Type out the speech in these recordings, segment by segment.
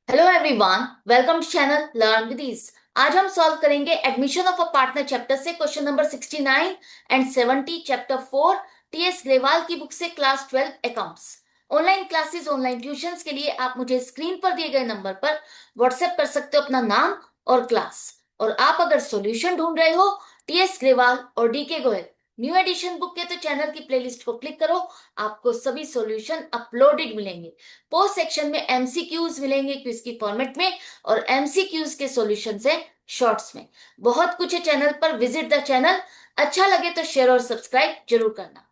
Hello everyone, welcome to channel learn with ease. आज हम solve करेंगे admission of a partner chapter से question number 69 and 70 chapter 4 TS Grewal की book से class 12 accounts. Online classes, online tuitions के लिए आप मुझे स्क्रीन पर दिए गए नंबर पर व्हाट्सएप कर सकते हो अपना नाम और क्लास। और आप अगर सॉल्यूशन ढूंढ रहे हो टीएस ग्रेवाल और DK Goyal new edition book के, तो चैनल की प्लेलिस्ट को क्लिक करो। आपको सभी सॉल्यूशन अपलोडेड मिलेंगे। पोस्ट सेक्शन में एमसीक्यूज मिलेंगे क्विज की फॉर्मेट में, और एमसीक्यूज के सॉल्यूशन है शॉर्ट्स में। बहुत कुछ है चैनल पर, विजिट द चैनल। अच्छा लगे तो शेयर और सब्सक्राइब जरूर करना।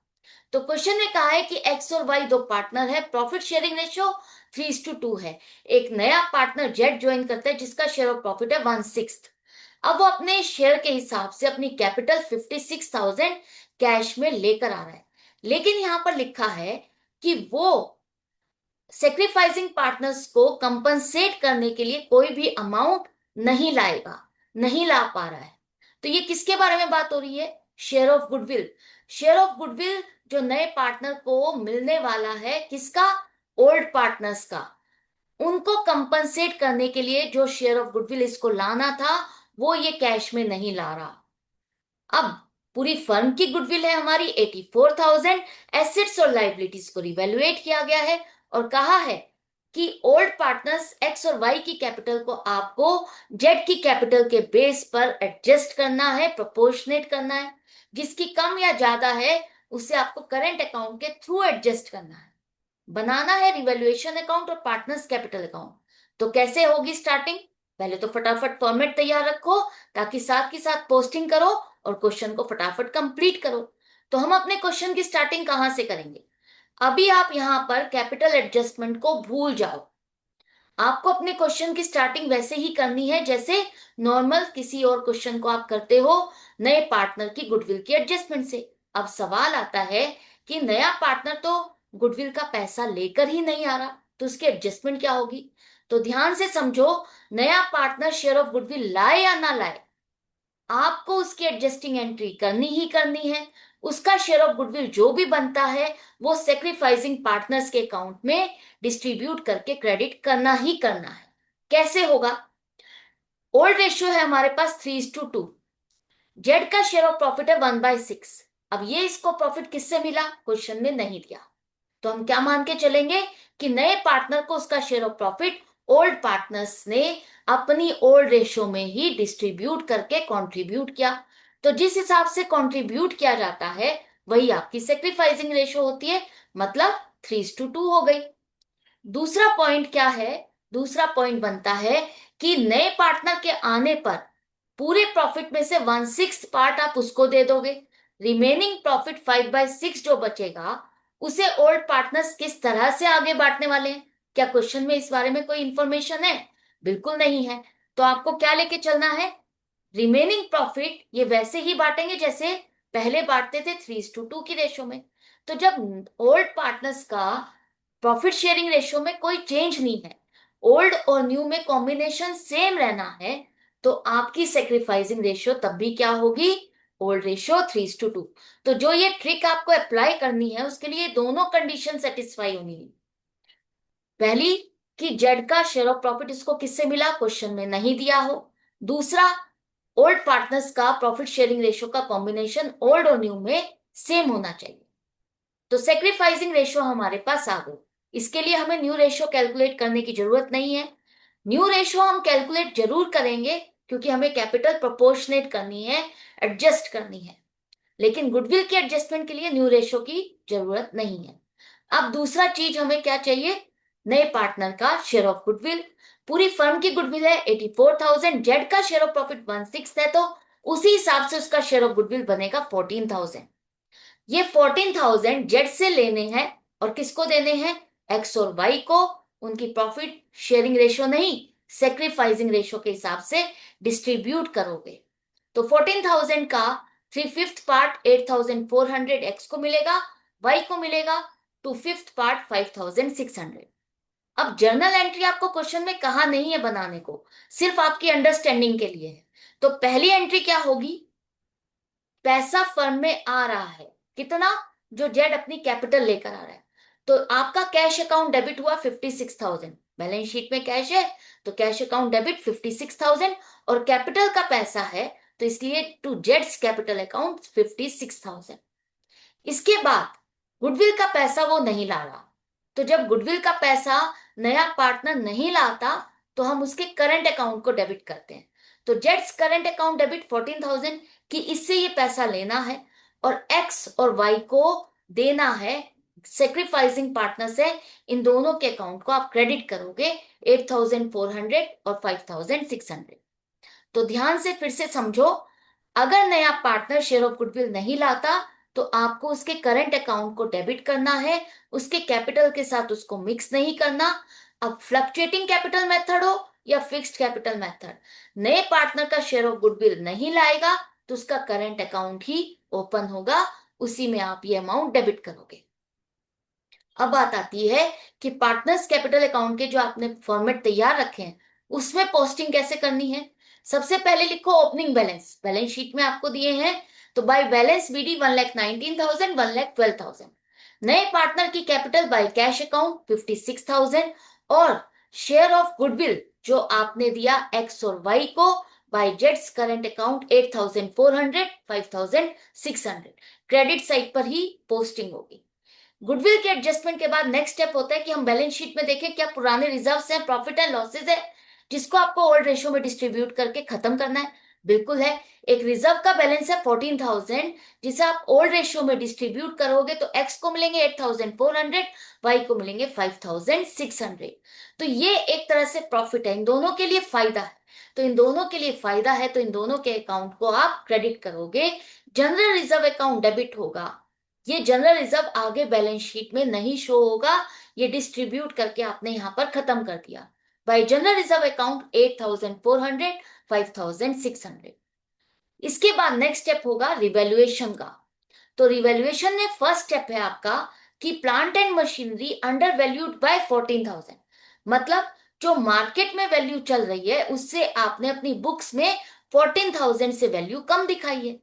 तो क्वेश्चन में कहा है कि एक्स और वाई दो पार्टनर है, प्रॉफिट शेयरिंग रेशियो 3:2 है। एक नया पार्टनर जेड ज्वाइन करता है जिसका शेयर ऑफ प्रॉफिट है 1/6। अब वो अपने शेयर के हिसाब से अपनी कैपिटल 56,000 कैश में लेकर आ रहा है। लेकिन यहां पर लिखा है कि वो सेक्रीफाइसिंग पार्टनर्स को कंपनसेट करने के लिए कोई भी अमाउंट नहीं लाएगा, नहीं ला पा रहा है। तो ये किसके बारे में बात हो रही है? Share of goodwill. Share of goodwill जो नए पार्टनर को मिलने वाला है, किसका? ओल्ड पार्टनर्स का। उनको कंपनसेट करने के लिए जो शेयर ऑफ गुडविल इसको लाना था, वो ये कैश में नहीं ला रहा। अब पूरी फर्म की गुडविल है हमारी 84,000। एसेट्स और लाइबिलिटीज को रिवैल्यूएट किया गया है और कहा है कि ओल्ड पार्टनर्स एक्स और वाई की कैपिटल को आपको जेड की कैपिटल के बेस पर एडजस्ट करना है, प्रोपोर्शनेट करना है। जिसकी कम या ज्यादा है उसे आपको करंट अकाउंट के थ्रू एडजस्ट करना है। बनाना है रिवैल्यूएशन अकाउंट और पार्टनर्स कैपिटल अकाउंट। तो कैसे होगी स्टार्टिंग? पहले तो फटाफट फॉर्मेट तैयार रखो, ताकि साथ के साथ पोस्टिंग करो और क्वेश्चन को फटाफट कंप्लीट करो। तो हम अपने क्वेश्चन की स्टार्टिंग कहां से करेंगे? अभी आप यहां पर कैपिटल एडजस्टमेंट को भूल जाओ। आपको अपने क्वेश्चन की स्टार्टिंग वैसे ही करनी है जैसे नॉर्मल किसी और क्वेश्चन को आप करते हो, नए पार्टनर की गुडविल की एडजस्टमेंट से। अब सवाल आता है कि नया पार्टनर तो गुडविल का पैसा लेकर ही नहीं आ रहा, तो उसकी एडजस्टमेंट क्या होगी? तो ध्यान से समझो, नया पार्टनर शेयर ऑफ गुडविल लाए या ना लाए, आपको उसकी एडजस्टिंग एंट्री करनी ही करनी है। उसका शेयर ऑफ गुडविल जो भी बनता है वो सेक्रीफाइसिंग पार्टनर्स के अकाउंट में डिस्ट्रीब्यूट करके क्रेडिट करना ही करना है। कैसे होगा? ओल्ड रेशियो है हमारे पास 3:2। जेड का शेयर ऑफ प्रॉफिट है 1/6। अब ये इसको प्रॉफिट किससे मिला? क्वेश्चन में नहीं दिया। तो हम क्या मान के चलेंगे कि नए पार्टनर को उसका share of profit old partners ने अपनी ओल्ड रेशियो में ही डिस्ट्रीब्यूट करके कंट्रीब्यूट किया। तो जिस हिसाब से कंट्रीब्यूट किया जाता है वही आपकी सेक्रीफाइसिंग रेशियो होती है, मतलब 3:2 हो गई। दूसरा पॉइंट क्या है? दूसरा पॉइंट बनता है कि नए पार्टनर के आने पर पूरे प्रॉफिट में से 1/6 पार्ट आप उसको दे दोगे। रिमेनिंग प्रॉफिट 5/6 जो बचेगा उसे ओल्ड पार्टनर्स किस तरह से आगे बांटने वाले हैं? क्या क्वेश्चन में इस बारे में कोई इंफॉर्मेशन है? बिल्कुल नहीं है। तो आपको क्या लेके चलना है? रिमेनिंग प्रॉफिट ये वैसे ही बांटेंगे जैसे पहले बांटते थे 3:2 की रेशो में। तो जब ओल्ड पार्टनर्स का प्रॉफिट शेयरिंग रेशो में कोई चेंज नहीं है, ओल्ड और न्यू में कॉम्बिनेशन सेम रहना है, तो आपकी सेक्रीफाइसिंग रेशियो तब भी क्या होगी? Old ratio 3:2। तो जो ये ट्रिक आपको अप्लाई करनी है उसके लिए दोनों कंडीशन सेटिस्फाई होनी है। पहली कि जेड का शेयर ऑफ प्रॉफिट इसको किससे मिला, क्वेश्चन में नहीं दिया हो। दूसरा, ओल्ड पार्टनर्स का प्रॉफिट शेयरिंग रेशियो का कॉम्बिनेशन ओल्ड और न्यू में सेम होना चाहिए। तो सेक्रीफाइसिंग रेशियो हमारे पास आ गई। इसके लिए हमें न्यू रेशियो कैलकुलेट करने की जरूरत नहीं है। न्यू रेशियो हम कैलकुलेट जरूर करेंगे क्योंकि हमें कैपिटल प्रोपोर्शनेट करनी है, एडजस्ट करनी है। लेकिन गुडविल की एडजस्टमेंट के लिए न्यू रेशियो की जरूरत नहीं है। अब दूसरा चीज हमें क्या चाहिए? नए पार्टनर का शेयर ऑफ गुडविल। पूरी फर्म की गुडविल है 84,000, जेड का शेयर ऑफ प्रॉफिट 1/6 है, तो उसी हिसाब से उसका शेयर ऑफ गुडविल बनेगा 14,000। ये 14,000 जेड से लेने हैं और किसको देने हैं? एक्स और वाई को। उनकी प्रॉफिट शेयरिंग रेशियो नहीं, सेक्रीफाइसिंग रेशियो के हिसाब से डिस्ट्रीब्यूट करोगे। तो 14,000 का 3/5 पार्ट 8,400 एक्स को मिलेगा, वाई को मिलेगा 2/5 पार्ट 5,600। अब जर्नल एंट्री आपको क्वेश्चन में कहा नहीं है बनाने को, सिर्फ आपकी अंडरस्टैंडिंग के लिए है। तो पहली एंट्री क्या होगी? पैसा फर्म में आ रहा है, कितना? जो जेड अपनी कैपिटल लेकर आ रहा है। तो आपका कैश अकाउंट डेबिट हुआ 56,000। बैलेंस शीट में कैश है तो कैश अकाउंट डेबिट 56,000 और कैपिटल का पैसा है तो इसलिए टू जेड्स कैपिटल अकाउंट 56,000। इसके बाद गुडविल का पैसा वो नहीं ला रहा, तो जब गुडविल का पैसा नया पार्टनर नहीं लाता तो हम उसके करंट अकाउंट को डेबिट करते हैं। तो जेट्स करंट अकाउंट डेबिट 14,000 कि इससे ये पैसा लेना है और एक्स और वाई को देना है सेक्रीफाइसिंग पार्टनर से। इन दोनों के अकाउंट को आप क्रेडिट करोगे 8,400 और 5,600। तो ध्यान से फिर से समझो, अगर नया पार्टनर शेयर ऑफ गुडविल नहीं लाता तो आपको उसके करंट अकाउंट को डेबिट करना है, उसके कैपिटल के साथ उसको मिक्स नहीं करना। अब फ्लक्चुएटिंग कैपिटल मेथड हो या फिक्स्ड कैपिटल मेथड, नए पार्टनर का शेयर ऑफ गुडविल नहीं लाएगा तो उसका करंट अकाउंट ही ओपन होगा, उसी में आप ये अमाउंट डेबिट करोगे। अब बात आती है कि पार्टनर्स कैपिटल अकाउंट के जो आपने फॉर्मेट तैयार रखे हैं उसमें पोस्टिंग कैसे करनी है। सबसे पहले लिखो ओपनिंग बैलेंस, बैलेंस शीट में आपको दिए हैं तो बाय बैलेंस बीडी 1,19,000 1,12,000। नए पार्टनर की कैपिटल बाय कैश अकाउंट 56,000 और शेयर ऑफ गुडविल जो आपने दिया एक्स और वाई को बाय जेट्स करंट अकाउंट 8,400 5,600। क्रेडिट साइड पर ही पोस्टिंग होगी। गुडविल के एडजस्टमेंट के बाद नेक्स्ट स्टेप होता है कि हम बैलेंस शीट में देखें क्या पुराने रिजर्व्स हैं, प्रॉफिट एंड लॉसेज है, जिसको आपको ओल्ड रेशियो में डिस्ट्रीब्यूट करके खत्म करना है। बिल्कुल है, एक रिजर्व का बैलेंस है 14,000 जिसे आप ओल्ड रेशियो में डिस्ट्रीब्यूट करोगे तो एक्स को मिलेंगे 8,400, वाई को मिलेंगे 5,600। तो ये एक तरह से प्रॉफिट है, इन दोनों के लिए फायदा है। तो इन दोनों के लिए फायदा है तो इन दोनों के अकाउंट को आप क्रेडिट करोगे, जनरल रिजर्व अकाउंट डेबिट होगा। ये जनरल रिजर्व आगे बैलेंस शीट में नहीं शो होगा, ये डिस्ट्रीब्यूट करके आपने यहां पर खत्म कर दिया। Bye general reserve account 8,400 5,600। इसके बाद नेक्स्ट स्टेप होगा रिवैल्यूएशन का। तो रिवैल्यूएशन में फर्स्ट स्टेप है आपका कि plant and machinery under valued bye 14,000, मतलब जो मार्केट में वैल्यू चल रही है उससे आपने अपनी बुक्स में 14,000 से वैल्यू कम दिखाई है।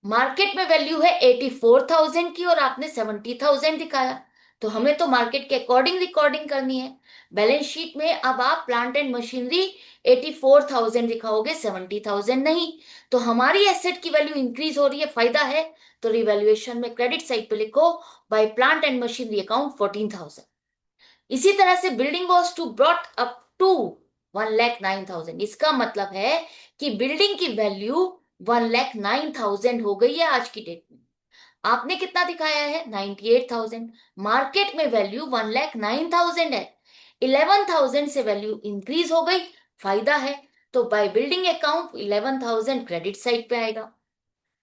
मार्केट में वैल्यू है 84,000 की और आपने 70,000 दिखाया, तो हमें तो मार्केट के अकॉर्डिंग रिकॉर्डिंग करनी है। बैलेंस शीट में अब आप प्लांट एंड मशीनरी 84,000 दिखाओगे, 70,000 नहीं। तो हमारी एसेट की वैल्यू इंक्रीज हो रही है, फायदा है। तो रिवैल्यूएशन में क्रेडिट साइड पे लिखो by plant and machinery account 14,000। इसी तरह से building was to brought up to 1,09,000, इसका मतलब है कि बिल्डिंग की वैल्यू 1,09,000 हो गई है आज की डेट में। आपने कितना दिखाया है 98,000, मार्केट में वैल्यू 1,09,000 है, 11,000 से वैल्यू इंक्रीज हो गई, फायदा है। तो by building account 11,000 credit side पे आएगा।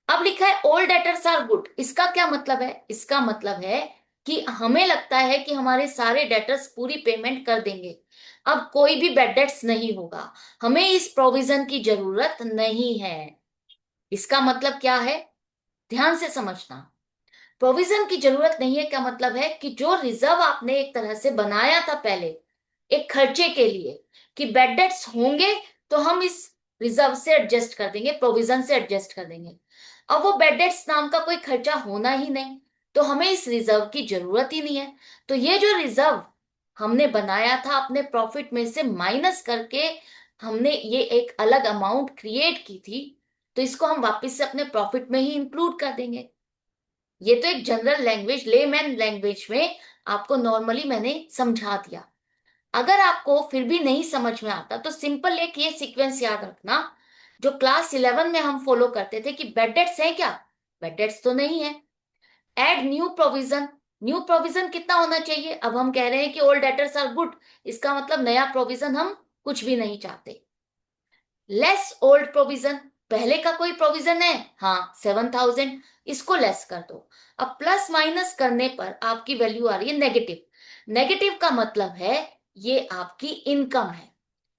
अब लिखा है ओल्ड डेटर्स आर गुड, इसका क्या मतलब है, इसका मतलब है कि हमें लगता है कि हमारे सारे डेटर्स पूरी पेमेंट कर देंगे, अब कोई भी बैड डेट्स नहीं होगा, हमें इस प्रोविजन की जरूरत नहीं है। इसका मतलब क्या है, ध्यान से समझना। प्रोविजन की जरूरत नहीं है का मतलब है कि जो रिजर्व आपने एक तरह से बनाया था पहले एक खर्चे के लिए कि बैड डेट्स होंगे तो हम इस रिजर्व से एडजस्ट कर देंगे, प्रोविजन से एडजस्ट कर देंगे। अब वो बैड डेट्स नाम का कोई खर्चा होना ही नहीं, तो हमें इस रिजर्व की जरूरत ही नहीं है। तो ये जो रिजर्व हमने बनाया था अपने प्रॉफिट में से माइनस करके हमने ये एक अलग अमाउंट क्रिएट की थी, तो इसको हम वापस से अपने प्रॉफिट में ही इंक्लूड कर देंगे। ये तो एक जनरल लैंग्वेज, लेमैन लैंग्वेज में आपको नॉर्मली मैंने समझा दिया। अगर आपको फिर भी नहीं समझ में आता तो सिंपल एक ये सीक्वेंस याद रखना जो क्लास 11 में हम फॉलो करते थे कि बेड डेट्स है क्या, बेड डेट्स तो नहीं है। Add new provision, new provision कितना होना चाहिए, अब हम कह रहे हैं कि ओल्ड डेटर्स आर गुड, इसका मतलब नया प्रोविजन हम कुछ भी नहीं चाहते। लेस ओल्ड प्रोविजन, पहले का कोई प्रोविजन है, हाँ 7,000, इसको लेस कर दो। अब प्लस माइनस करने पर आपकी वैल्यू आ रही है नेगेटिव। नेगेटिव का मतलब है ये आपकी इनकम है,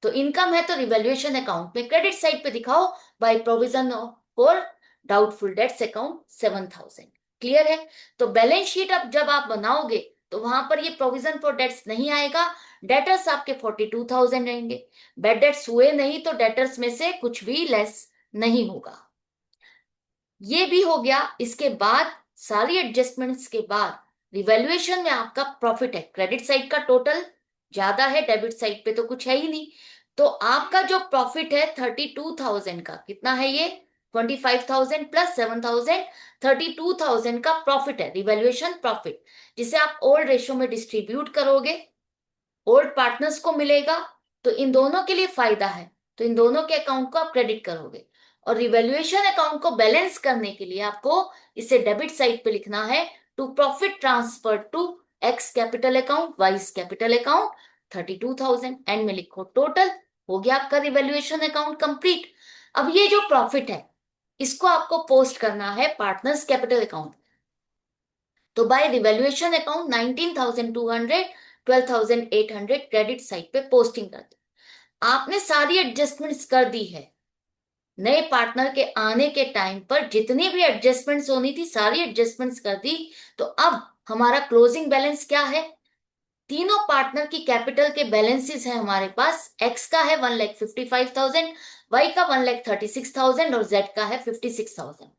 तो इनकम है तो रिवैल्यूएशन अकाउंट में क्रेडिट साइड पे दिखाओ by provision for doubtful dates account 7,000। Clear है। तो बैलेंस शीट अब जब आप बनाओगे तो वहां पर ये प्रोविजन फॉर डेट्स नहीं आएगा, डेटर्स आपके 42,000 रहेंगे। बैड डेट्स हुए नहीं तो डेटर्स में से कुछ भी लेस नहीं होगा। ये भी हो गया। इसके बाद सारी एडजस्टमेंट्स के बाद रिवैल्यूएशन में आपका प्रॉफिट है क्रेडिट साइड का टोटल ज्यादा है, डेबिट साइड पे तो कुछ है ही नहीं। तो आपका जो प्रॉफिट है 32,000 का, कितना है ये? 25,000 प्लस 7,000, 32,000 का प्रॉफिट है, रिवैल्यूएशन प्रॉफिट, जिसे आप ओल्ड रेशियो में डिस्ट्रीब्यूट करोगे, ओल्ड पार्टनर्स को मिलेगा, तो इन दोनों के लिए फायदा है, तो इन दोनों के अकाउंट को आप क्रेडिट करोगे। और रिवैल्यूएशन अकाउंट को बैलेंस करने के लिए आपको इसे डेबिट साइड पे लिखना है, to profit transfer to X capital account, Y's capital account 32,000, end में लिखो टोटल। हो गया आपका रिवैल्यूएशन अकाउंट कंप्लीट। अब ये जो प्रॉफिट है इसको आपको पोस्ट करना है पार्टनर्स कैपिटल अकाउंट। तो by revaluation account 19,200, 12,800 credit side पे पोस्टिंग कर दी। आपने सारी एडजस्टमेंट्स कर दी है, नए पार्टनर के आने के टाइम पर जितनी भी एडजस्टमेंट्स होनी थी सारी एडजस्टमेंट्स कर दी। तो अब हमारा क्लोजिंग बैलेंस क्या है? तीनों पार्टनर की कैपिटल के बैलेंसेस है हमारे पास। एक्स का है 1,55,000, वाई का 1,36,000 और जेड का है 56,000।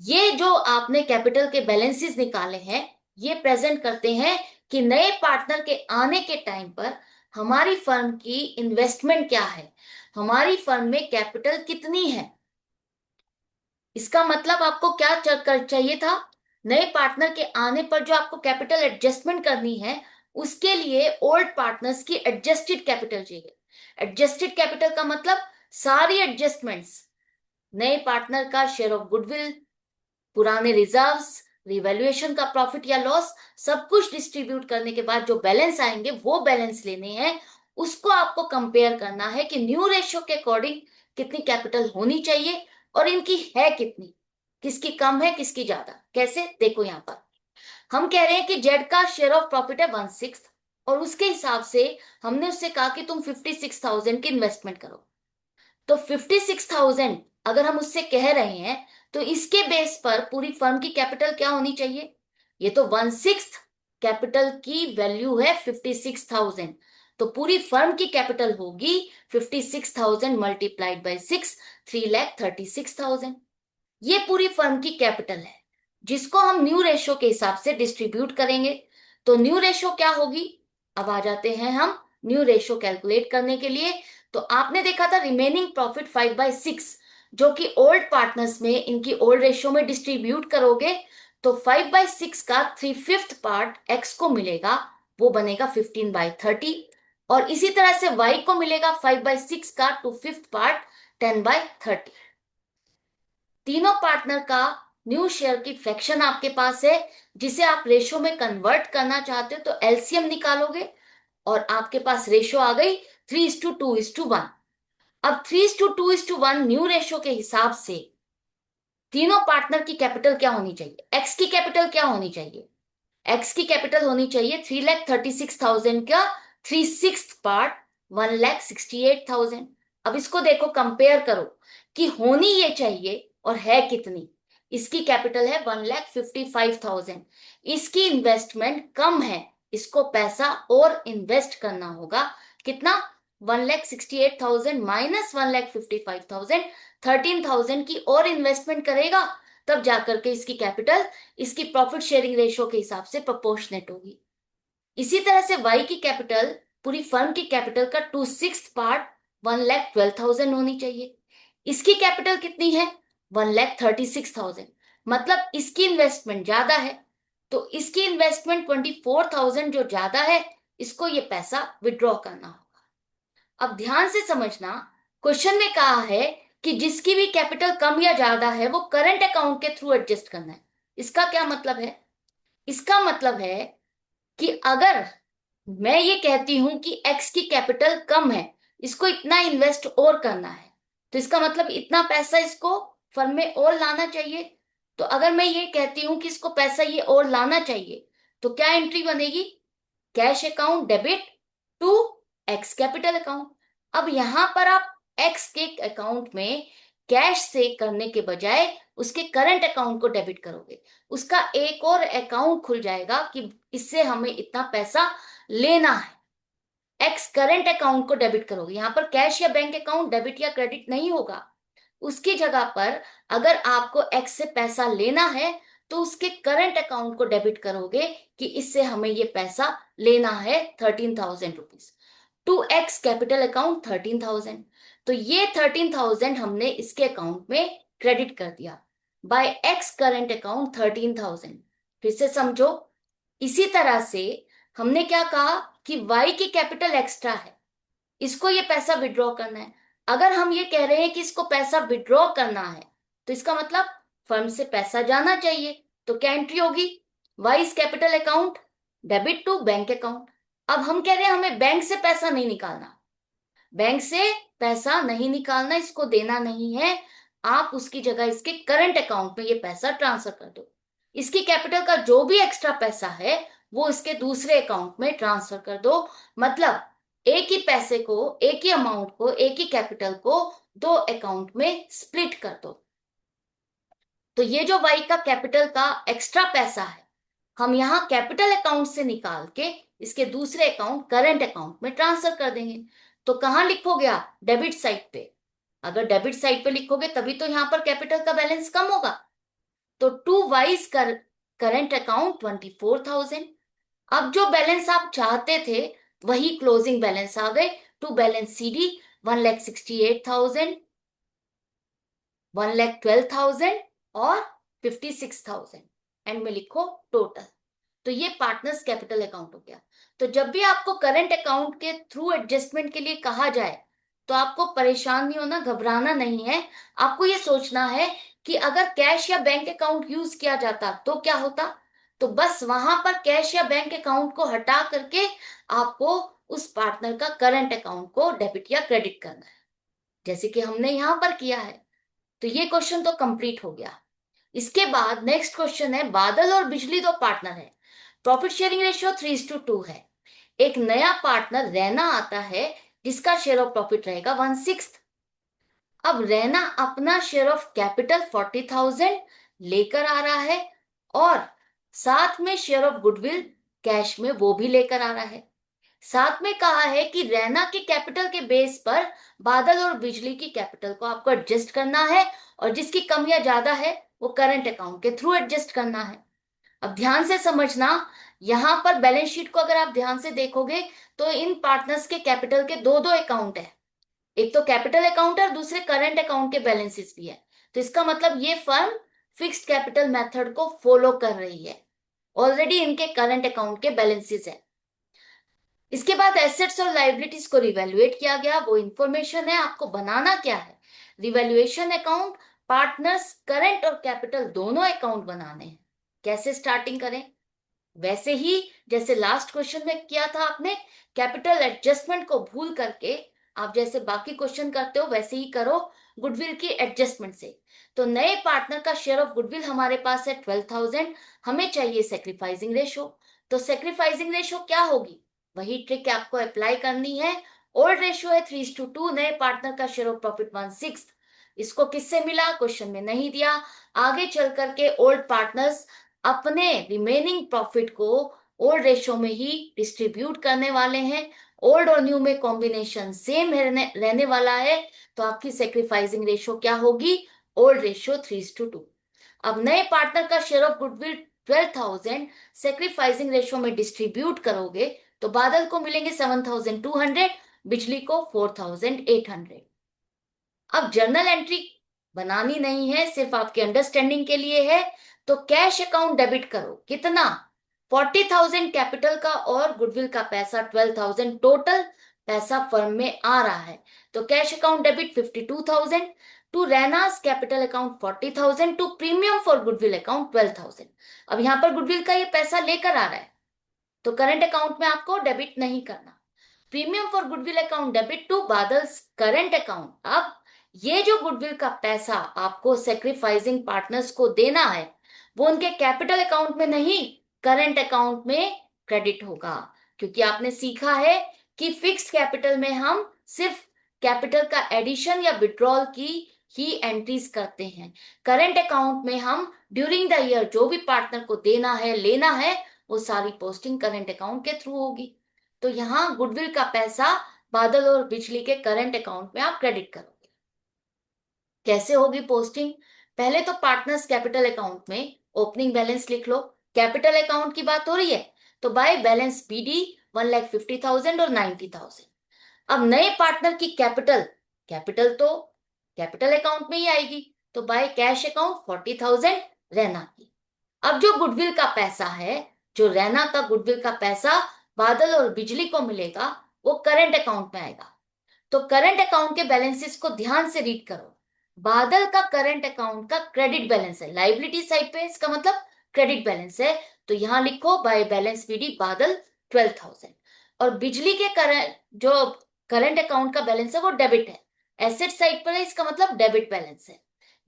ये जो आपने कैपिटल के बैलेंसेस निकाले हैं ये प्रेजेंट करते हैं कि नए पार्टनर के आने के टाइम पर हमारी फर्म की इन्वेस्टमेंट क्या है, हमारी फर्म में कैपिटल कितनी है। इसका मतलब आपको क्या कर चाहिए था? नए पार्टनर के आने पर जो आपको कैपिटल एडजस्टमेंट करनी है उसके लिए ओल्ड पार्टनर्स की एडजस्टेड कैपिटल चाहिए। एडजस्टेड कैपिटल का मतलब सारी एडजस्टमेंट्स, नए पार्टनर का शेयर ऑफ गुडविल, पुराने रिजर्व्स, रिवैल्यूएशन का प्रॉफिट या लॉस, सब कुछ डिस्ट्रीब्यूट करने के बाद जो बैलेंस आएंगे वो बैलेंस लेने हैं। उसको आपको कंपेयर करना है कि न्यू रेशियो के अकॉर्डिंग कितनी कैपिटल होनी चाहिए और इनकी है कितनी, किसकी कम है किसकी ज्यादा। कैसे? देखो यहां पर हम कह रहे हैं कि जेड का शेयर ऑफ प्रॉफिट है 1/6, और उसके हिसाब से हमने उससे कहा कि तुम 56,000 की इन्वेस्टमेंट करो। तो 56,000 अगर हम उससे कह रहे हैं तो इसके बेस पर पूरी फर्म की कैपिटल क्या होनी चाहिए? ये तो 1/6 कैपिटल की वैल्यू है 56,000, तो पूरी फर्म की कैपिटल होगी 56,000 मल्टीप्लाइड बाई 6, 3,36,000। ये पूरी फर्म की कैपिटल है जिसको हम न्यू रेशो के हिसाब से डिस्ट्रीब्यूट करेंगे। तो न्यू रेशो क्या होगी? अब आ जाते हैं हम न्यू रेशो कैलकुलेट करने के लिए। तो आपने देखा था रिमेनिंग प्रॉफिट 5/6 जो कि ओल्ड पार्टनर्स में इनकी ओल्ड रेशो में डिस्ट्रीब्यूट करोगे, तो 5/6 का 3/5 पार्ट एक्स को मिलेगा, वो बनेगा 15/30। और इसी तरह से वाई को मिलेगा 5/6 का 2/5 पार्ट 10/30। तीनों पार्टनर का न्यू शेयर की फ्रैक्शन आपके पास है जिसे आप रेशो में कन्वर्ट करना चाहते हो, तो एलसीएम निकालोगे और आपके पास रेशो आ गई 3:2:1। अब 3:2:1 न्यू रेशो के हिसाब से तीनों पार्टनर की कैपिटल क्या होनी चाहिए? एक्स की कैपिटल क्या होनी चाहिए? एक्स की कैपिटल होनी चाहिए 3,36,000 का 3/6 पार्ट 1,68,000। अब इसको देखो, कंपेयर करो कि होनी ये चाहिए और है कितनी। इसकी कैपिटल है 1,55,000, इसकी इन्वेस्टमेंट कम है, इसको पैसा और इन्वेस्ट करना होगा। कितना? 1,68,000 माइनस 1,55,000, 13,000 की और इन्वेस्टमेंट करेगा, तब जाकर के इसकी कैपिटल इसकी प्रॉफिट शेयरिंग रेशियो के हिसाब से प्रोपोर्शनेट होगी। इसी तरह से वाई की कैपिटल पूरी फर्म की कैपिटल का 2/6 पार्ट 1,12,000 होनी चाहिए। इसकी कैपिटल कितनी है? 1,36,000, मतलब इसकी इन्वेस्टमेंट ज्यादा है, तो इसकी इन्वेस्टमेंट 24,000 जो ज्यादा है, इसको ये पैसा विड्रॉ करना होगा। अब ध्यान से समझना, क्वेश्चन में कहा है कि जिसकी भी कैपिटल कम या ज्यादा है वो करंट अकाउंट के थ्रू एडजस्ट करना है। इसका क्या मतलब है? इसका मतलब है कि अगर मैं ये कहती हूं कि एक्स की कैपिटल कम है, इसको इतना इन्वेस्ट और करना है, तो इसका मतलब इतना पैसा इसको फर्म में और लाना चाहिए। तो अगर मैं ये कहती हूं कि इसको पैसा ये और लाना चाहिए, तो क्या एंट्री बनेगी? Cash account debit to X capital account. अब यहां पर आप एक्स के अकाउंट में कैश से करने के बजाय उसके करंट अकाउंट को डेबिट करोगे, उसका एक और अकाउंट खुल जाएगा कि इससे हमें इतना पैसा लेना है। एक्स करंट अकाउंट को डेबिट करोगे, यहां पर कैश या बैंक अकाउंट डेबिट या क्रेडिट नहीं होगा। उसकी जगह पर अगर आपको एक्स से पैसा लेना है तो उसके करंट अकाउंट को डेबिट करोगे कि इससे हमें ये पैसा लेना है 13,000 रुपीज। 2x कैपिटल अकाउंट 13,000, तो ये 13,000 हमने इसके अकाउंट में क्रेडिट कर दिया बाय x करंट अकाउंट 13,000। फिर से समझो, इसी तरह से हमने क्या कहा कि y की कैपिटल एक्स्ट्रा है, इसको ये पैसा विड्रॉ करना है। अगर हम ये कह रहे हैं कि इसको पैसा विड्रॉ करना है तो इसका मतलब फर्म से पैसा जाना चाहिए, तो क्या एंट्री होगी? Y's capital account debit to bank account. अब हम कह रहे हैं हमें बैंक से पैसा नहीं निकालना, बैंक से पैसा नहीं निकालना, इसको देना नहीं है, आप उसकी जगह इसके करंट अकाउंट में ये पैसा ट्रांसफर कर दो। इसकी कैपिटल का जो भी एक्स्ट्रा पैसा है वो इसके दूसरे अकाउंट में ट्रांसफर कर दो। मतलब एक ही पैसे को, एक ही अमाउंट को, एक ही कैपिटल को दो अकाउंट में स्प्लिट कर दो। तो ये जो वाई का कैपिटल का एक्स्ट्रा पैसा है हम यहाँ कैपिटल अकाउंट से निकाल के इसके दूसरे अकाउंट करंट अकाउंट में ट्रांसफर कर देंगे। तो कहाँ लिखोगे आप? डेबिट साइड पे। अगर डेबिट साइड पे लिखोगे तभी तो यहाँ पर कैपिटल का बैलेंस कम होगा। तो टू वाइज करंट अकाउंट 24,000। अब जो बैलेंस आप चाहते थे वही क्लोजिंग बैलेंस आ गए। टू बैलेंस सीडी 1,68,000, 1,12,000 और 56,000। एंड में लिखो टोटल। तो ये पार्टनर्स कैपिटल अकाउंट हो गया। तो जब भी आपको करंट अकाउंट के थ्रू एडजस्टमेंट के लिए कहा जाए तो आपको परेशान नहीं होना, घबराना नहीं है। आपको ये सोचना है कि अगर कैश या बैंक अकाउंट यूज किया जाता तो क्या होता। तो बस वहां पर कैश या बैंक अकाउंट को हटा करके आपको उस पार्टनर का करंट अकाउंट को डेबिट या क्रेडिट करना है, जैसे कि हमने यहां पर किया है। तो ये क्वेश्चन तो कंप्लीट हो गया। इसके बाद नेक्स्ट क्वेश्चन है, बादल और बिजली दो पार्टनर है, प्रॉफिट शेयरिंग रेशियो 3:2 है। एक नया पार्टनर रैना आता है जिसका शेयर ऑफ प्रॉफिट रहेगा 1/6। अब रैना अपना शेयर ऑफ कैपिटल 40,000 लेकर आ रहा है और साथ में शेयर ऑफ गुडविल कैश में वो भी लेकर आ रहा है। साथ में कहा है कि रैना के कैपिटल के बेस पर बादल और बिजली की कैपिटल को आपको एडजस्ट करना है और जिसकी कमियां ज्यादा है वो करंट अकाउंट के थ्रू एडजस्ट करना है। अब ध्यान से समझना, यहां पर बैलेंस शीट को अगर आप ध्यान से देखोगे तो इन पार्टनर्स के कैपिटल के दो दो अकाउंट है, एक तो कैपिटल अकाउंट है और दूसरे करंट अकाउंट के बैलेंसेस भी है। तो इसका मतलब ये फर्म फिक्स्ड कैपिटल मेथड को फॉलो कर रही है, ऑलरेडी इनके करंट अकाउंट के बैलेंसेस है। इसके बाद एसेट्स और लाइबिलिटीज को रिवैल्यूएट किया गया, वो इंफॉर्मेशन है। आपको बनाना क्या है? रिवैल्यूएशन अकाउंट, पार्टनर्स करंट और कैपिटल दोनों अकाउंट बनाने हैं। कैसे स्टार्टिंग करें? वैसे ही जैसे लास्ट क्वेश्चन में किया था आपने, कैपिटल एडजस्टमेंट को भूल करके आप जैसे बाकी क्वेश्चन करते हो वैसे ही करो गुडविल की एडजस्टमेंट से। तो नए पार्टनर का शेयर ऑफ गुडविल हमारे पास है 12,000, हमें चाहिए सेक्रीफाइसिंग रेशो। तो सेक्रीफाइसिंग रेशो क्या होगी? वही ट्रिक आपको अप्लाई करनी है। ओल्ड रेशो है 3:2, नए पार्टनर का शेयर ऑफ प्रॉफिट 1/6। इसको किससे मिला? क्वेश्चन में नहीं दिया। आगे चल करके ओल्ड पार्टनर्स अपने रिमेनिंग प्रॉफिट को ओल्ड रेशो में ही डिस्ट्रीब्यूट करने वाले हैं। ओल्ड और न्यू में कॉम्बिनेशन सेम रहने वाला है। तो आपकी सेक्रीफाइसिंग रेशो क्या होगी? Old ratio 3:2। अब नए पार्टनर का share of goodwill 12,000 sacrificing ratio में डिस्ट्रीब्यूट करोगे तो बादल को मिलेंगे 7,200, बिजली को 4,800। अब जर्नल एंट्री बनानी नहीं है, सिर्फ आपके अंडरस्टैंडिंग के लिए है। तो कैश अकाउंट डेबिट करो, कितना? 40,000 कैपिटल का और गुडविल का पैसा 12,000, टोटल पैसा फर्म में आ रहा है। तो cash account debit 52,000 to Raina's capital account 40,000 to premium for goodwill account 12,000। अब यहां पर गुडविल का ये पैसा लेकर आ रहा है तो करंट अकाउंट में आपको डेबिट नहीं करना। Premium for goodwill account debit to Badal's current account. अब ये जो गुडविल का पैसा आपको सेक्रीफाइसिंग पार्टनर्स को देना है वो उनके कैपिटल अकाउंट में नहीं, करंट अकाउंट में क्रेडिट होगा। क्योंकि आपने सीखा है कि फिक्स्ड कैपिटल में हम सिर्फ कैपिटल का एडिशन या विड्रॉल की ही एंट्रीज करते हैं। करंट अकाउंट में हम ड्यूरिंग द ईयर जो भी पार्टनर को देना है लेना है वो सारी पोस्टिंग करंट अकाउंट के थ्रू होगी। तो यहाँ गुडविल का पैसा बादल और बिजली के करंट अकाउंट में आप क्रेडिट करोगे। कैसे होगी पोस्टिंग? पहले तो पार्टनर्स कैपिटल अकाउंट में ओपनिंग बैलेंस लिख लो। कैपिटल अकाउंट की बात हो रही है तो बाय बैलेंस बीडी 1,50,000 और 90,000। अब नए पार्टनर की कैपिटल, कैपिटल तो कैपिटल अकाउंट में ही आएगी, तो बाय कैश अकाउंट 40,000 रैना की। अब जो गुडविल का पैसा है, जो रैना का गुडविल का पैसा बादल और बिजली को मिलेगा, वो करंट अकाउंट में आएगा। तो करंट अकाउंट के बैलेंसेस को ध्यान से रीड करो। बादल का करंट अकाउंट का क्रेडिट बैलेंस है, लाइबिलिटी साइड पे, इसका मतलब क्रेडिट बैलेंस है, तो यहां लिखो बाय बैलेंस बीडी बादल 12,000। और बिजली के करंट, जो करंट अकाउंट का बैलेंस है वो डेबिट है, एसेट साइड पर है, इसका मतलब डेबिट बैलेंस है,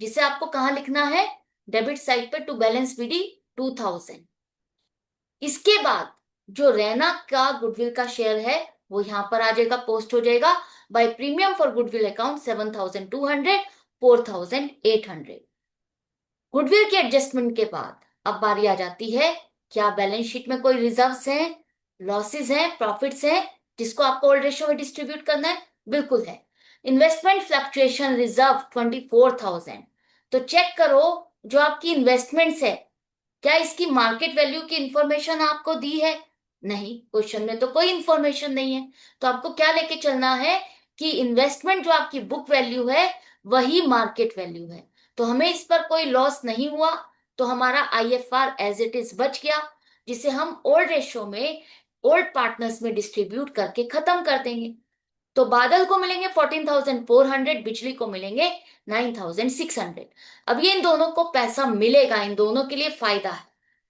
जिसे आपको कहां लिखना है, डेबिट साइड पे, टू बैलेंस बीडी 2,000। इसके बाद जो रैना का गुडविल का शेयर है वो यहां पर आ जाएगा, पोस्ट हो जाएगा by premium for goodwill account 7,200, 4,800। Goodwill के एडजस्टमेंट के बाद अब बारी आ जाती है, क्या बैलेंस शीट में कोई रिजर्व्स हैं, लॉसेस हैं, प्रॉफिट्स हैं, जिसको आपको ओल्ड रेशियो में डिस्ट्रीब्यूट करना है? बिल्कुल है। Investment fluctuation reserve 24,000। तो चेक करो, जो आपकी इन्वेस्टमेंट्स है, क्या इसकी मार्केट वैल्यू की इंफॉर्मेशन आपको दी है? नहीं, क्वेश्चन में तो कोई इंफॉर्मेशन नहीं है। तो आपको क्या लेके चलना है कि इन्वेस्टमेंट जो आपकी बुक वैल्यू है वही मार्केट वैल्यू है। तो हमें इस पर कोई लॉस नहीं हुआ, तो हमारा आईएफआर एज इट इज बच गया, जिसे हम ओल्ड रेशो में ओल्ड पार्टनर्स में डिस्ट्रीब्यूट करके खत्म कर देंगे। तो बादल को मिलेंगे 14,400, बिजली को मिलेंगे 9,600। अब ये इन दोनों को पैसा मिलेगा, इन दोनों के लिए फायदा है,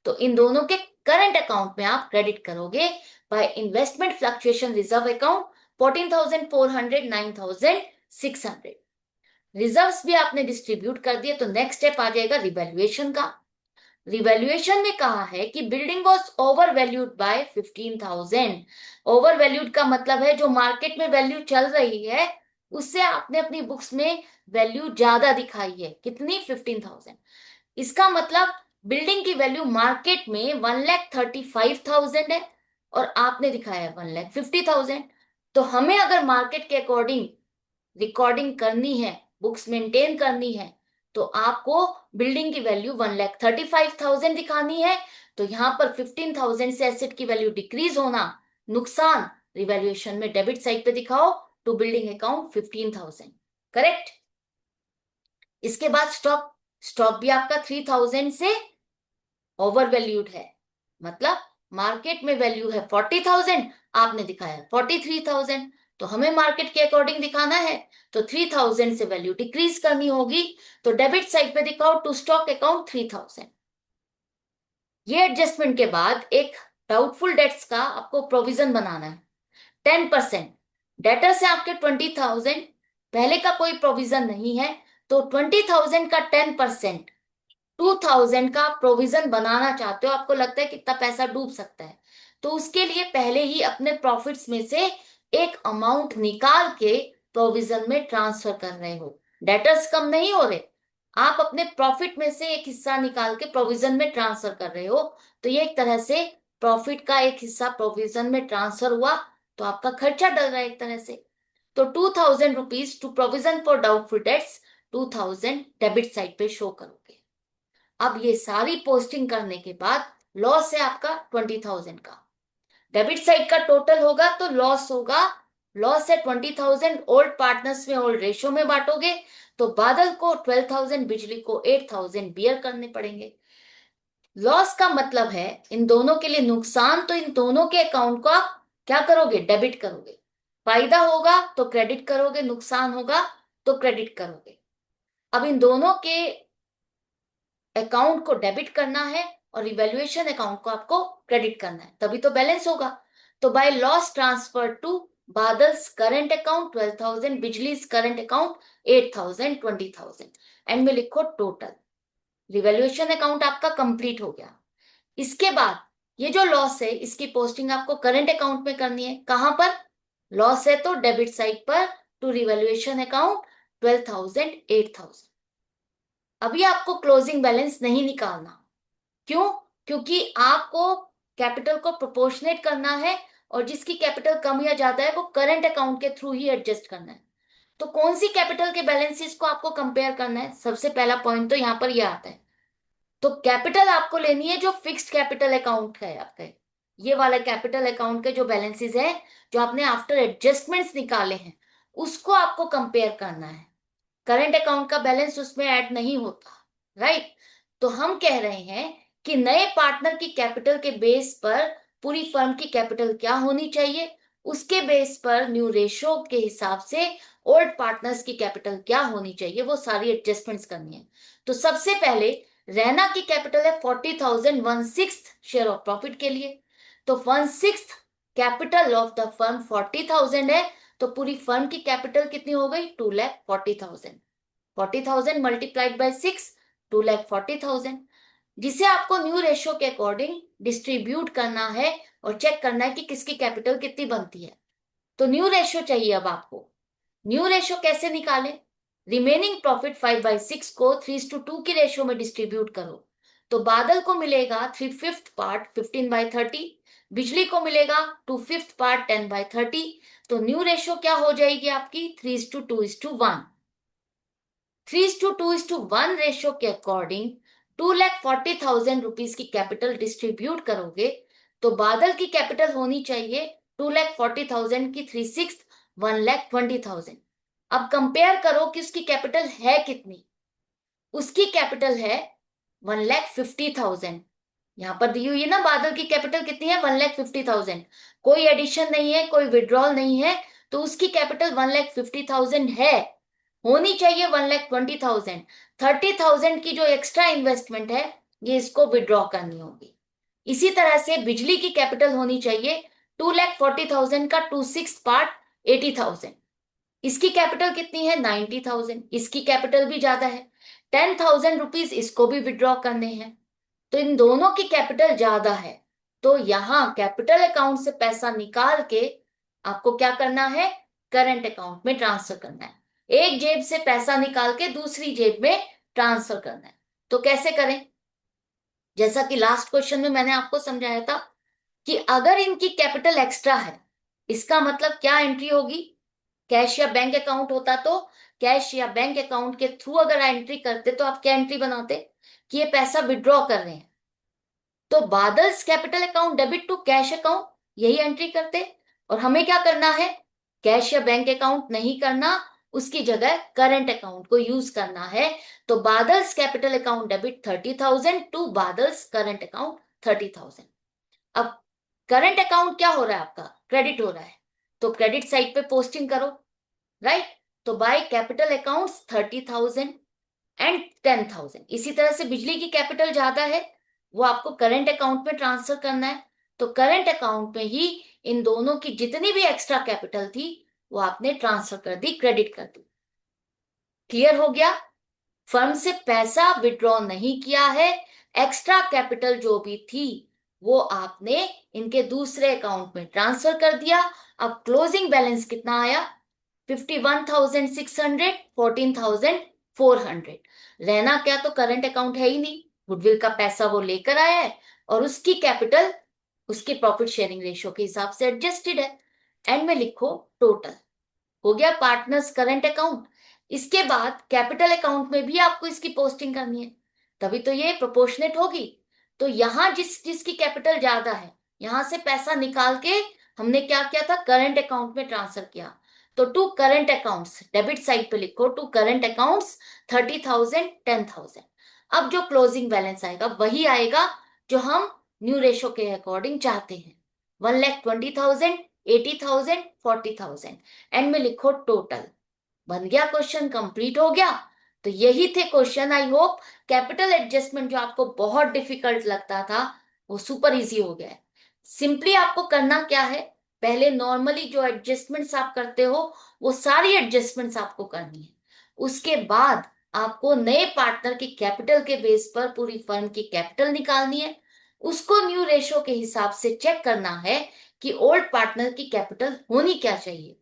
तो इन दोनों के करंट अकाउंट में आप क्रेडिट करोगे by investment fluctuation reserve account 14,400, 9,600। Reserves भी आपने डिस्ट्रीब्यूट कर दिए, तो नेक्स्ट स्टेप आ जाएगा रिवैल्यूएशन का। रिवैल्यूएशन में कहा है कि building was over valued bye 15,000। Over valued का मतलब है जो मार्केट में वैल्यू चल रही है उससे आपने अपनी बुक्स में वैल्यू ज्यादा दिखाई है। कितनी? 15,000। इसका मतलब बिल्डिंग की वैल्यू मार्केट में 1,35,000 है और आपने दिखाया है 1,50,000। तो हमें अगर मार्केट के अकॉर्डिंग रिकॉर्डिंग करनी है, बुक्स मेंटेन करनी है, तो आपको बिल्डिंग की वैल्यू 1,35,000 दिखानी है। तो यहां पर 15,000 से एसेट की वैल्यू डिक्रीज होना, नुकसान रिवैल्यूएशन में डेबिट साइड पे दिखाओ, टू बिल्डिंग अकाउंट 15,000। करेक्ट। इसके बाद स्टॉक, स्टॉक भी आपका 3,000 से ओवर वैल्यूड है, मतलब मार्केट में वैल्यू है 40,000, आपने दिखाया 43,000। तो हमें मार्केट के अकॉर्डिंग दिखाना है, तो 3,000 से वैल्यू डिक्रीज करनी होगी, तो डेबिट साइड पे दिखाओ टू स्टॉक अकाउंट 3,000। ये एडजस्टमेंट के बाद एक डाउटफुल डेट्स का आपको प्रोविजन बनाना है 10%। डेटर से आपके 20,000, पहले का कोई प्रोविजन नहीं है, तो 20,000 का 10%, 2,000 का प्रोविजन बनाना चाहते हो, आपको लगता है कितना पैसा डूब सकता है, तो उसके लिए पहले ही अपने प्रॉफिट्स में से एक अमाउंट निकाल के प्रोविजन में ट्रांसफर कर रहे हो। डेटर्स कम नहीं हो रहे, आप अपने प्रॉफिट में से एक हिस्सा निकाल के प्रोविजन में ट्रांसफर कर रहे हो, तो ये एक तरह से प्रॉफिट का एक हिस्सा प्रोविजन में ट्रांसफर हुआ, तो आपका खर्चा डल रहा है एक तरह से। तो 2,000 rupees to provision for doubtful debts, 2,000 debit side पे शो करोगे। अब ये सारी पोस्टिंग करने के बाद लॉस है आपका 20,000 का, डेबिट साइड का टोटल होगा तो लॉस होगा, लॉस है 20,000, ओल्ड पार्टनर्स में ओल्ड रेशो में बांटोगे, तो बादल को 12,000, बिजली को 8,000 बियर करने पड़ेंगे। लॉस का मतलब है इन दोनों के लिए नुकसान, तो इन दोनों के अकाउंट को आप क्या करोगे? डेबिट करोगे। फायदा होगा तो क्रेडिट करोगे, नुकसान होगा तो क्रेडिट करोगे। अब इन दोनों के अकाउंट को डेबिट करना है और इवेल्युएशन अकाउंट को आपको क्रेडिट करना है, तभी तो बैलेंस होगा। तो by loss transfer to Badal's current account 12,000, Bijli's current account 8,000, 20,000, end में लिखो टोटल। रिवैल्यूएशन अकाउंट आपका कंप्लीट हो गया। इसके बाद ये जो लॉस है इसकी पोस्टिंग आपको करंट अकाउंट में करनी है। कहां पर लॉस है? तो डेबिट साइड पर, टू रिवैल्यूएशन अकाउंट 12,000, 8,000। अभी आपको क्लोजिंग बैलेंस नहीं निकालना। क्यों? क्योंकि आपको कैपिटल को प्रोपोर्शनेट करना है, और जिसकी कैपिटल कम या ज्यादा है वो करंट अकाउंट के थ्रू ही एडजस्ट करना है। तो कौन सी कैपिटल के बैलेंसेस को आपको कंपेयर करना है? सबसे पहला पॉइंट तो यहां पर यह आता है, तो कैपिटल आपको लेनी है जो फिक्स्ड कैपिटल अकाउंट है आपका, ये वाला कैपिटल अकाउंट के जो बैलेंसेस है, जो आपने आफ्टर एडजस्टमेंट्स निकाले हैं, उसको आपको कंपेयर करना है। करंट अकाउंट का बैलेंस उसमें ऐड नहीं होता, राइट। तो हम कह रहे हैं कि नए पार्टनर की कैपिटल के बेस पर पूरी फर्म की कैपिटल क्या होनी चाहिए, उसके बेस पर न्यू रेशो के हिसाब से ओल्ड पार्टनर्स की कैपिटल क्या होनी चाहिए, वो सारी एडजस्टमेंट्स करनी है। तो सबसे पहले रैना की कैपिटल है 40,000 1/6 शेयर ऑफ प्रॉफिट के लिए। तो 1/6 कैपिटल ऑफ द फर्म 40,000 है, तो पूरी फर्म की कैपिटल कितनी हो गई, 2,40,000। 40,000 मल्टीप्लाइड बाय 6, 2,40,000, जिसे आपको न्यू रेशियो के अकॉर्डिंग डिस्ट्रीब्यूट करना है और चेक करना है कि किसकी कैपिटल कितनी बनती है। तो न्यू रेशियो चाहिए अब आपको। न्यू रेशियो कैसे निकालें, रिमेनिंग प्रॉफिट 5/6 को 3:2 की रेशियो में डिस्ट्रीब्यूट करो। तो बादल को मिलेगा 3/5 पार्ट 15/30, बिजली को मिलेगा 2/5 पार्ट 10/30। तो न्यू रेशियो क्या हो जाएगी आपकी, 3:2:1। 3:2:1 रेशियो के अकॉर्डिंग 2,40,000 रुपीज की कैपिटल डिस्ट्रीब्यूट करोगे, तो बादल की कैपिटल होनी चाहिए 2,40,000 की 3/6 1,20,000। अब कंपेयर करो कि उसकी कैपिटल है कितनी। उसकी कैपिटल है 1,50,000। यहां पर दी हुई है ना, बादल की कैपिटल कितनी है, 1,50,000। कोई एडिशन नहीं है, कोई विड्रॉल नहीं है, तो उसकी कैपिटल 1,50,000 है। होनी चाहिए 1,20,000। 30,000 की जो एक्स्ट्रा इन्वेस्टमेंट है, ये इसको विड्रॉ करनी होगी। इसी तरह से बिजली की कैपिटल होनी चाहिए 2,40,000 का 2/6 पार्ट 80,000। इसकी कैपिटल कितनी है, 90,000। इसकी कैपिटल भी ज्यादा है, 10,000 रुपीज इसको भी विड्रॉ करने हैं। तो इन दोनों की कैपिटल ज्यादा है, तो यहां कैपिटल अकाउंट से पैसा निकाल के आपको क्या करना है, करंट अकाउंट में ट्रांसफर करना है। एक जेब से पैसा निकाल के दूसरी जेब में ट्रांसफर करना है। तो कैसे करें, जैसा कि लास्ट क्वेश्चन में मैंने आपको समझाया था कि अगर इनकी कैपिटल एक्स्ट्रा है, इसका मतलब क्या एंट्री होगी, कैश या बैंक अकाउंट होता तो कैश या बैंक अकाउंट के थ्रू अगर एंट्री करते तो आप क्या एंट्री बनाते कि ये पैसा विड्रॉ कर रहे हैं, तो Badal's capital account debit to cash account, यही एंट्री करते। और हमें क्या करना है, कैश या बैंक अकाउंट नहीं करना, उसकी जगह करंट अकाउंट को यूज करना है। तो Badal's capital account debit 30,000 to Badal's current account 30,000। अब करंट अकाउंट क्या हो रहा है आपका, क्रेडिट हो रहा है, तो क्रेडिट साइड पे पोस्टिंग करो, राइट। तो बाय कैपिटल अकाउंट्स 30,000 एंड 10,000। इसी तरह से बिजली की कैपिटल ज्यादा है, वो आपको करंट अकाउंट में ट्रांसफर करना है। तो करंट अकाउंट में ही इन दोनों की जितनी भी एक्स्ट्रा कैपिटल थी वो आपने ट्रांसफर कर दी, क्रेडिट कर दी। क्लियर हो गया, फर्म से पैसा विड्रॉ नहीं किया है, एक्स्ट्रा कैपिटल जो भी थी वो आपने इनके दूसरे अकाउंट में ट्रांसफर कर दिया। अब क्लोजिंग बैलेंस कितना आया, 51,600, 14,400। रहना क्या, तो करंट अकाउंट है ही नहीं, गुडविल का पैसा वो लेकर आया है और उसकी कैपिटल उसके प्रॉफिट शेयरिंग रेशियो के हिसाब से एडजस्टेड है। एंड में लिखो टोटल, हो गया पार्टनर्स करंट अकाउंट। इसके बाद कैपिटल अकाउंट में भी आपको इसकी पोस्टिंग करनी है, तभी तो ये प्रोपोर्शनेट होगी। तो यहां जिसकी कैपिटल ज्यादा है, यहां से पैसा निकाल के हमने क्या किया था, करंट अकाउंट में ट्रांसफर किया। तो to current accounts, debit side पे लिखो टू करंट अकाउंट्स 30,000 10,000। अब जो क्लोजिंग बैलेंस आएगा वही आएगा जो हम न्यू रेशो के अकॉर्डिंग चाहते हैं, 1,20,000 80,000 40,000। एंड में लिखो टोटल। बन गया, क्वेश्चन कंप्लीट हो गया। तो यही थे question. I hope capital adjustment जो आपको बहुत डिफिकल्ट लगता था वो सुपर इजी हो गया है। सिंपली आपको करना क्या है, पहले नॉर्मली जो एडजस्टमेंट्स आप करते हो वो सारी एडजस्टमेंट्स आपको करनी है। उसके बाद आपको नए पार्टनर की कैपिटल के बेस पर पूरी फर्म की कैपिटल निकालनी है। उसको न्यू रेशो के हिसाब से चेक करना है कि ओल्ड पार्टनर की कैपिटल होनी क्या चाहिए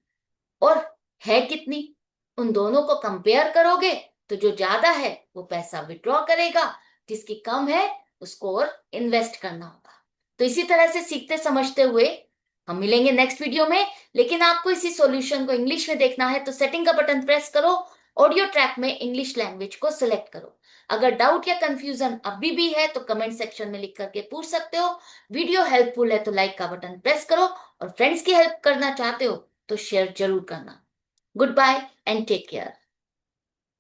और है कितनी। उन दोनों को कंपेयर करोगे तो जो ज्यादा है वो पैसा विड्रॉ करेगा, जिसकी कम है उसको और इन्वेस्ट करना होगा। तो इसी तरह से सीखते समझते हुए हम मिलेंगे नेक्स्ट वीडियो में। लेकिन आपको इसी सॉल्यूशन को इंग्लिश में देखना है तो सेटिंग का बटन प्रेस करो, ऑडियो ट्रैक में इंग्लिश लैंग्वेज को सिलेक्ट करो। अगर डाउट या कंफ्यूजन अभी भी है तो कमेंट सेक्शन में लिख करके पूछ सकते हो। वीडियो हेल्पफुल है तो लाइक का बटन प्रेस करो और फ्रेंड्स की हेल्प करना चाहते हो तो शेयर जरूर करना। Goodbye and take care.